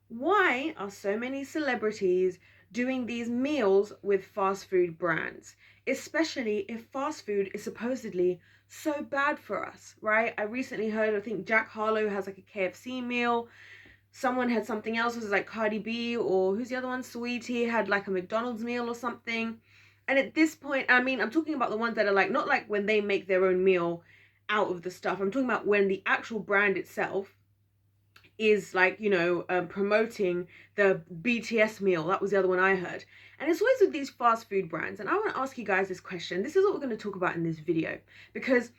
Why are so many celebrities doing these meals with fast food brands, especially if fast food is supposedly so bad for us, right? I recently heard, I think Jack Harlow has like a KFC meal. Someone had something else, was like Cardi B, or who's the other one? Sweetie had like a McDonald's meal or something. And at this point, I mean, I'm talking about the ones that are like, not like when they make their own meal out of the stuff. I'm talking about when the actual brand itself is like, promoting the BTS meal. That was the other one I heard. And it's always with these fast food brands. And I want to ask you guys this question. This is what we're going to talk about in this video, because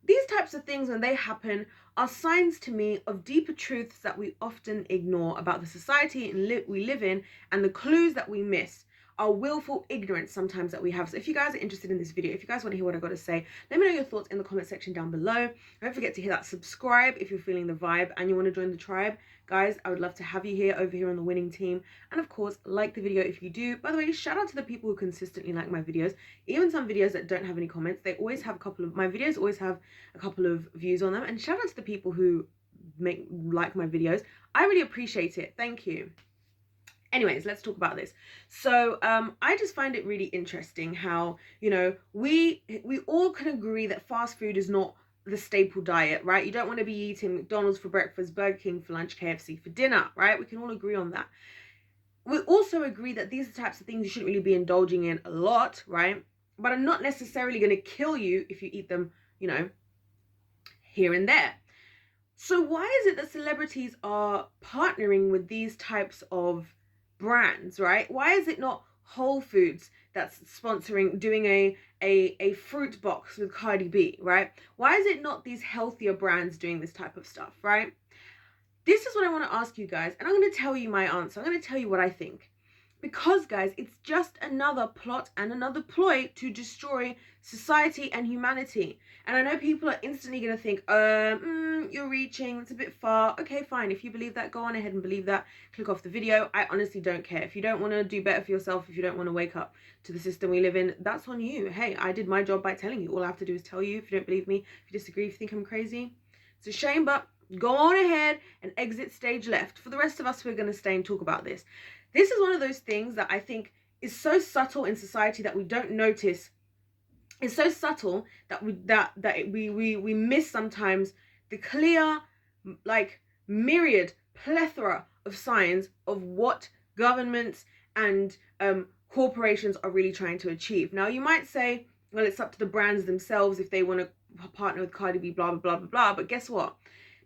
these types of things, when they happen, are signs to me of deeper truths that we often ignore about the society we live in, and the clues that we miss, our willful ignorance sometimes that we have. So if you guys are interested in this video, if you guys want to hear what I got to say, let me know your thoughts in the comment section down below. Don't forget to hit that subscribe if you're feeling the vibe and you want to join the tribe. Guys, I would love to have you here, over here on the winning team. And of course, like the video if you do. By the way, shout out to the people who consistently like my videos. Even some videos that don't have any comments, they always have my videos always have a couple of views on them. And shout out to the people who like my videos. I really appreciate it. Thank you. Anyways, let's talk about this. So I just find it really interesting how, we all can agree that fast food is not the staple diet, right? You don't want to be eating McDonald's for breakfast, Burger King for lunch, KFC for dinner, right? We can all agree on that. We also agree that these are types of things you shouldn't really be indulging in a lot, right? But are not necessarily going to kill you if you eat them, here and there. So why is it that celebrities are partnering with these types of brands, right? Why is it not Whole Foods that's sponsoring, doing a fruit box with Cardi B, right? Why is it not these healthier brands doing this type of stuff, right? This is what I want to ask you guys, and I'm going to tell you my answer. I'm going to tell you what I think. Because, guys, it's just another plot and another ploy to destroy society and humanity. And I know people are instantly going to think, you're reaching, it's a bit far. Okay, fine. If you believe that, go on ahead and believe that. Click off the video. I honestly don't care. If you don't want to do better for yourself, if you don't want to wake up to the system we live in, that's on you. Hey, I did my job by telling you. All I have to do is tell you. If you don't believe me, if you disagree, if you think I'm crazy, it's a shame, but go on ahead and exit stage left. For the rest of us, we're going to stay and talk about this. This is one of those things that I think is so subtle in society that we don't notice. It's so subtle that we miss sometimes the clear, like, myriad plethora of signs of what governments and corporations are really trying to achieve. Now, you might say, well, it's up to the brands themselves if they want to partner with Cardi B, blah, blah, blah, blah, blah. But guess what?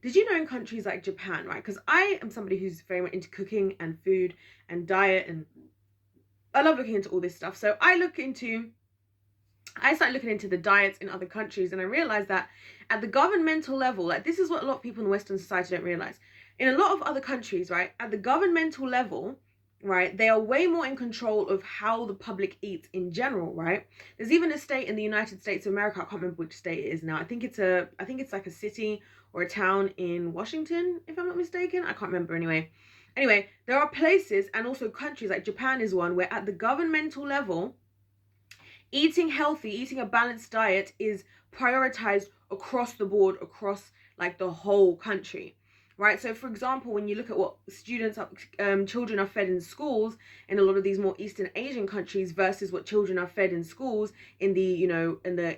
Did you know in countries like Japan, right? Because I am somebody who's very much into cooking and food and diet, and I love looking into all this stuff. So I started looking into the diets in other countries, and I realized that at the governmental level, like, this is what a lot of people in Western society don't realize. In a lot of other countries, right, at the governmental level, right, they are way more in control of how the public eats in general, right? There's even a state in the United States of America, I can't remember which state it is now. I think it's like a city or a town in Washington, if I'm not mistaken. I can't remember anyway. Anyway, there are places and also countries, like Japan is one, where at the governmental level, eating healthy, eating a balanced diet is prioritized across the board, across like the whole country. Right, so for example, when you look at what children are fed in schools in a lot of these more Eastern Asian countries versus what children are fed in schools in the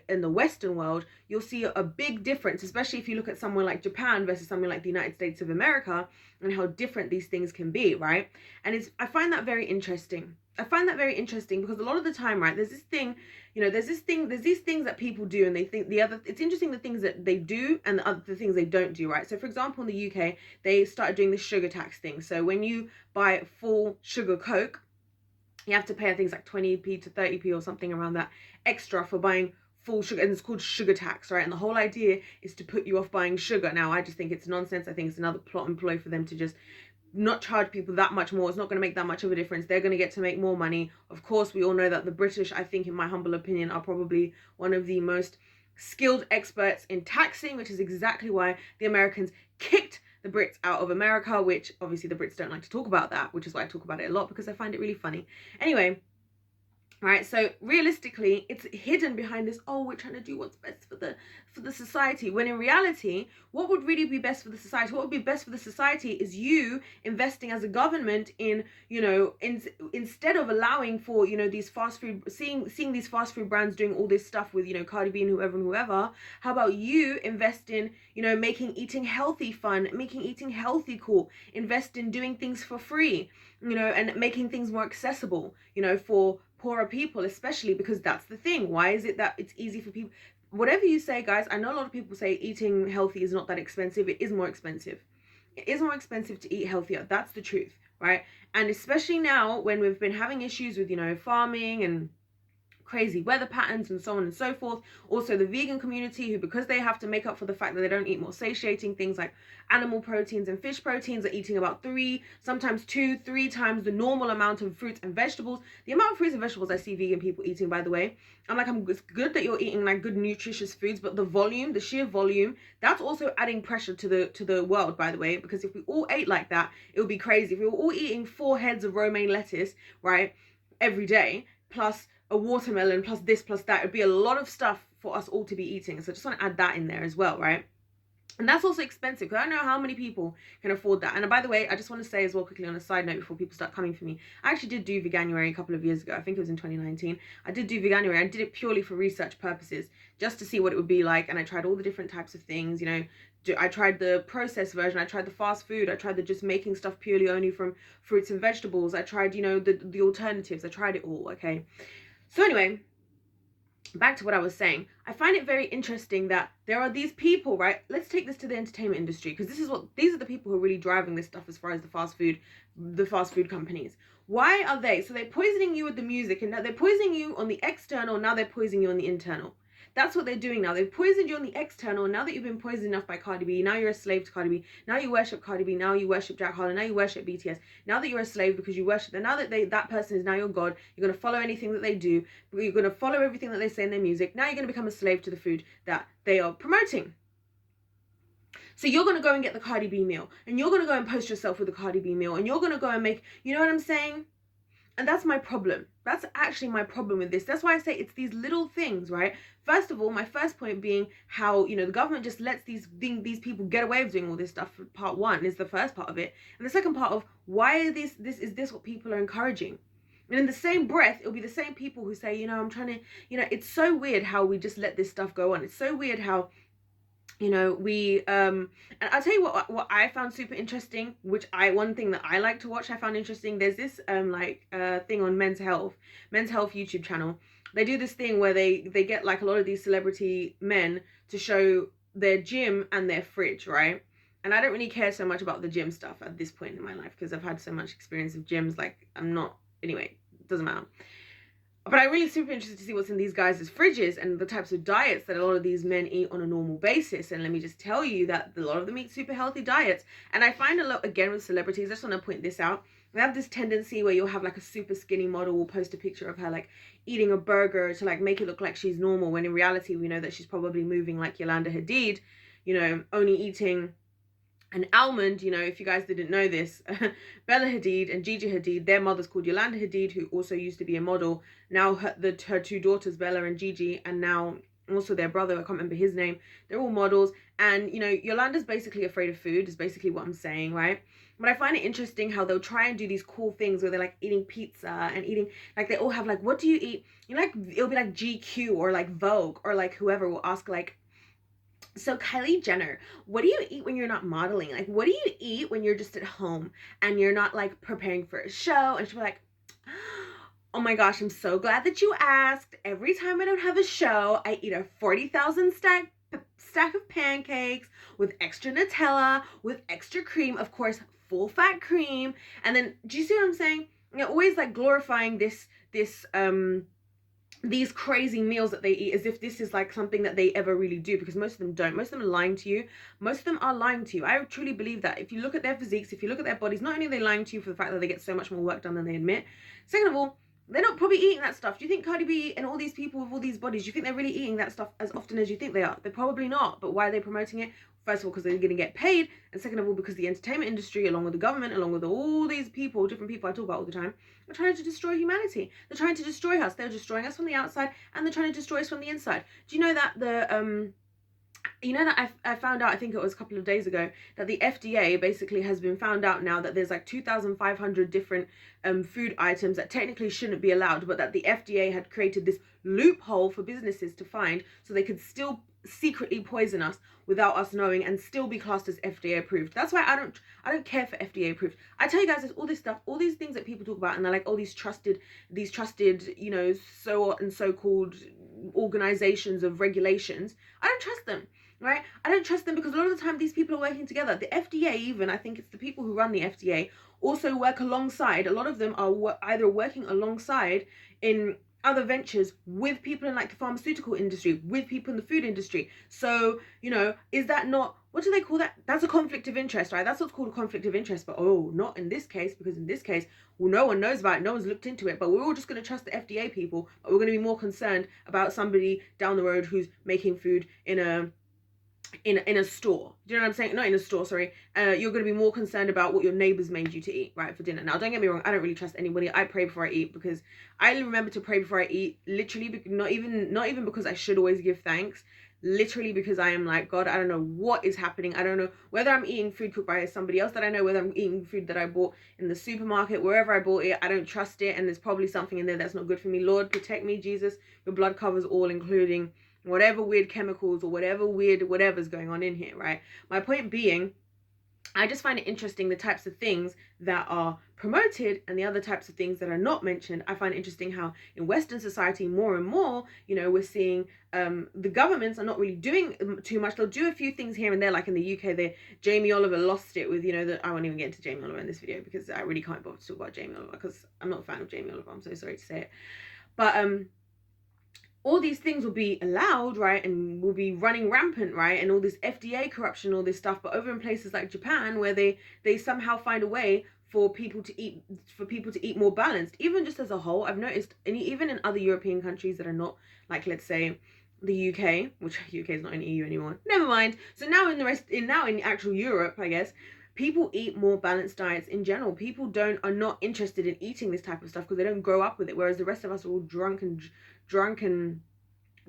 in the Western world, you'll see a big difference, especially if you look at somewhere like Japan versus somewhere like the United States of America, and how different these things can be, right? And I find that very interesting. I find that very interesting because a lot of the time, right, there's these things that people do, and they think it's interesting the things that they do and the things they don't do, right? So for example, in the UK, they started doing this sugar tax thing. So when you buy full sugar Coke, you have to pay, I think it's like 20p to 30p or something around that extra for buying full sugar, and it's called sugar tax, right? And the whole idea is to put you off buying sugar. Now, I just think it's nonsense. I think it's another plot and ploy for them to just not charge people that much more. It's not going to make that much of a difference. They're going to get to make more money. Of course, we all know that the British, I think, in my humble opinion, are probably one of the most skilled experts in taxing, which is exactly why the Americans kicked the Brits out of America, which obviously the Brits don't like to talk about that, which is why I talk about it a lot, because I find it really funny. Anyway, right? So realistically, it's hidden behind this, oh, we're trying to do what's best for the society, when in reality, what would really be best for the society, what would be best for the society is you investing as a government in, instead of allowing for, these fast food, seeing these fast food brands doing all this stuff with, Cardi B and whoever, how about you invest in, making eating healthy fun, making eating healthy cool, invest in doing things for free, and making things more accessible, for poorer people, especially, because that's the thing. Why is it that it's easy for people? Whatever you say, guys, I know a lot of people say eating healthy is not that expensive. It is more expensive. It is more expensive to eat healthier. That's the truth, right? And especially now when we've been having issues with, farming and crazy weather patterns and so on and so forth. Also the vegan community, who, because they have to make up for the fact that they don't eat more satiating things like animal proteins and fish proteins, are eating about 3, sometimes 2, 3 times the normal amount of fruits and vegetables. The amount of fruits and vegetables I see vegan people eating, by the way, I'm like, it's good that you're eating like good nutritious foods, but the sheer volume, that's also adding pressure to the world, by the way, because if we all ate like that, it would be crazy. If we were all eating 4 heads of romaine lettuce, right, every day, plus a watermelon, plus this, plus that, it'd be a lot of stuff for us all to be eating. So I just want to add that in there as well, right? And that's also expensive, because I don't know how many people can afford that. And by the way, I just want to say as well quickly on a side note before people start coming for me, I actually did do Veganuary a couple of years ago. I think it was in 2019. I did do Veganuary. I did it purely for research purposes, just to see what it would be like. And I tried all the different types of things, I tried the processed version, I tried the fast food, I tried the just making stuff purely only from fruits and vegetables. I tried, the alternatives. I tried it all, okay? So anyway, back to what I was saying. I find it very interesting that there are these people, right? Let's take this to the entertainment industry, because these are the people who are really driving this stuff as far as the fast food companies. Why are they? So they're poisoning you with the music, and now they're poisoning you on the external, now they're poisoning you on the internal. That's what they're doing now. They've poisoned you on the external. Now that you've been poisoned enough by Cardi B, now you're a slave to Cardi B. Now you worship Cardi B. Now you worship Jack Harlow. Now you worship BTS. Now that you're a slave because you worship them. Now that that person is now your God, you're going to follow anything that they do. You're going to follow everything that they say in their music. Now you're going to become a slave to the food that they are promoting. So you're going to go and get the Cardi B meal. And you're going to go and post yourself with the Cardi B meal. And you're going to go and make, you know what I'm saying? And that's my problem. That's actually my problem with this. That's why I say it's these little things, right? First of all, my first point being how, the government just lets these people get away with doing all this stuff. Part one is the first part of it. And the second part of why is this what people are encouraging? And in the same breath, it'll be the same people who say, I'm trying to, it's so weird how we just let this stuff go on. It's so weird how we and I'll tell you what I found super interesting, one thing that I like to watch, I found interesting. There's this thing on Men's Health YouTube channel. They do this thing where they get like a lot of these celebrity men to show their gym and their fridge, right? And I don't really care so much about the gym stuff at this point in my life, because I've had so much experience of gyms, like anyway, it doesn't matter. But I'm really super interested to see what's in these guys' fridges and the types of diets that a lot of these men eat on a normal basis. And let me just tell you that a lot of them eat super healthy diets. And I find a lot, again, with celebrities, I just want to point this out. They have this tendency where you'll have like a super skinny model will post a picture of her like eating a burger to like make it look like she's normal, when in reality we know that she's probably moving like Yolanda Hadid, only eating an almond. If you guys didn't know this, Bella Hadid and Gigi Hadid, their mother's called Yolanda Hadid, who also used to be a model. Now her 2 daughters, Bella and Gigi, and now also their brother, I can't remember his name, they're all models. And Yolanda's basically afraid of food, is basically what I'm saying, right? But I find it interesting how they'll try and do these cool things where they're like eating pizza and eating, like they all have like, what do you eat? Like it'll be like GQ or like Vogue or like whoever will ask like, so Kylie Jenner, what do you eat when you're not modeling? Like, what do you eat when you're just at home and you're not like preparing for a show? And she'll be like, oh my gosh, I'm so glad that you asked. Every time I don't have a show, I eat a 40,000 stack of pancakes with extra Nutella, with extra cream, of course, full fat cream. And then, do you see what I'm saying? Always like glorifying these crazy meals that they eat as if this is like something that they ever really do, because most of them don't. Most of them are lying to you. Most of them are lying to you. I truly believe that. If you look at their physiques, if you look at their bodies, not only are they lying to you for the fact that they get so much more work done than they admit, second of all, they're not probably eating that stuff. Do you think Cardi B and all these people with all these bodies, do you think they're really eating that stuff as often as you think they are? They're probably not. But why are they promoting it? First of all, because they're going to get paid, and second of all, because the entertainment industry, along with the government, along with all these people, different people I talk about all the time, are trying to destroy humanity. They're trying to destroy us. They're destroying us from the outside, and they're trying to destroy us from the inside. Do you know that I found out, I think it was a couple of days ago, that the FDA basically has been found out now that there's like 2,500 different food items that technically shouldn't be allowed, but that the FDA had created this loophole for businesses to find so they could still secretly poison us without us knowing and still be classed as FDA approved. That's why I don't care for FDA approved. I tell you guys, there's all this stuff, all these things that people talk about, and they're like, oh, these trusted, you know, so-called organizations of regulations. I don't trust them. Right? I don't trust them because a lot of the time these people are working together. The FDA, even, I think it's the people who run the FDA, also work alongside. A lot of them are either working alongside in other ventures with people in like the pharmaceutical industry, with people in the food industry. So, you know, is that not, what do they call that? That's a conflict of interest, right? That's what's called a conflict of interest. But oh, not in this case, because in this case, well, no one knows about it. No one's looked into it. But we're all just going to trust the FDA people. But we're going to be more concerned about somebody down the road who's making food in a store. Do you know what I'm saying? Not in a store, sorry. You're going to be more concerned about what your neighbors made you to eat, right, for dinner. Now, don't get me wrong, I don't really trust anybody. I pray before I eat, because I remember to pray before I eat, literally, not even because I should always give thanks, literally because I am like, God, I don't know what is happening. I don't know whether I'm eating food cooked by somebody else that I know, whether I'm eating food that I bought in the supermarket, wherever I bought it. I don't trust it, and there's probably something in there that's not good for me. Lord, protect me, Jesus. Your blood covers all, including whatever weird chemicals or whatever's going on in here, right? My point being, I just find it interesting the types of things that are promoted and the other types of things that are not mentioned. I find it interesting how in Western society, more and more, you know, we're seeing the governments are not really doing too much. They'll do a few things here and there, like in the UK, Jamie Oliver lost it with, you know, I won't even get into Jamie Oliver in this video because I really can't bother to talk about Jamie Oliver because I'm not a fan of Jamie Oliver. I'm so sorry to say it. But all these things will be allowed, right, and will be running rampant, right, and all this FDA corruption, all this stuff. But over in places like Japan, where they somehow find a way for people to eat more balanced, even just as a whole, I've noticed, and even in other European countries that are not, like, let's say the UK, which UK is not in EU anymore. Never mind. So now in actual Europe, I guess, people eat more balanced diets in general. People are not interested in eating this type of stuff because they don't grow up with it, whereas the rest of us are all drunk and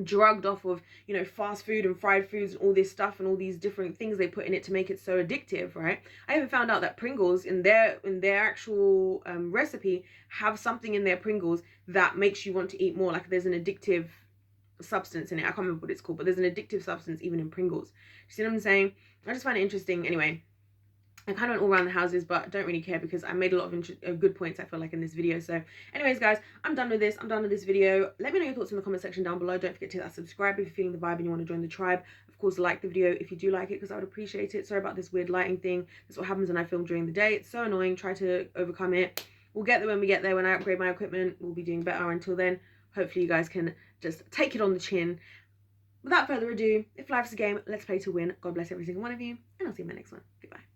drugged off of, you know, fast food and fried foods and all this stuff and all these different things they put in it to make it so addictive, right? I even found out that Pringles in their actual recipe have something in their Pringles that makes you want to eat more. Like there's an addictive substance in it. I can't remember what it's called, but there's an addictive substance even in Pringles. You see what I'm saying? I just find it interesting. Anyway, I kind of went all around the houses, but I don't really care because I made a lot of good points, I feel like, in this video. So anyways, guys, I'm done with this. I'm done with this video. Let me know your thoughts in the comment section down below. Don't forget to hit that subscribe if you're feeling the vibe and you want to join the tribe. Of course, like the video if you do like it, because I would appreciate it. Sorry about this weird lighting thing. That's what happens when I film during the day. It's so annoying. Try to overcome it. We'll get there when we get there. When I upgrade my equipment, we'll be doing better. Until then, hopefully you guys can just take it on the chin. Without further ado, if life's a game, let's play to win. God bless every single one of you, and I'll see you in my next one. Goodbye.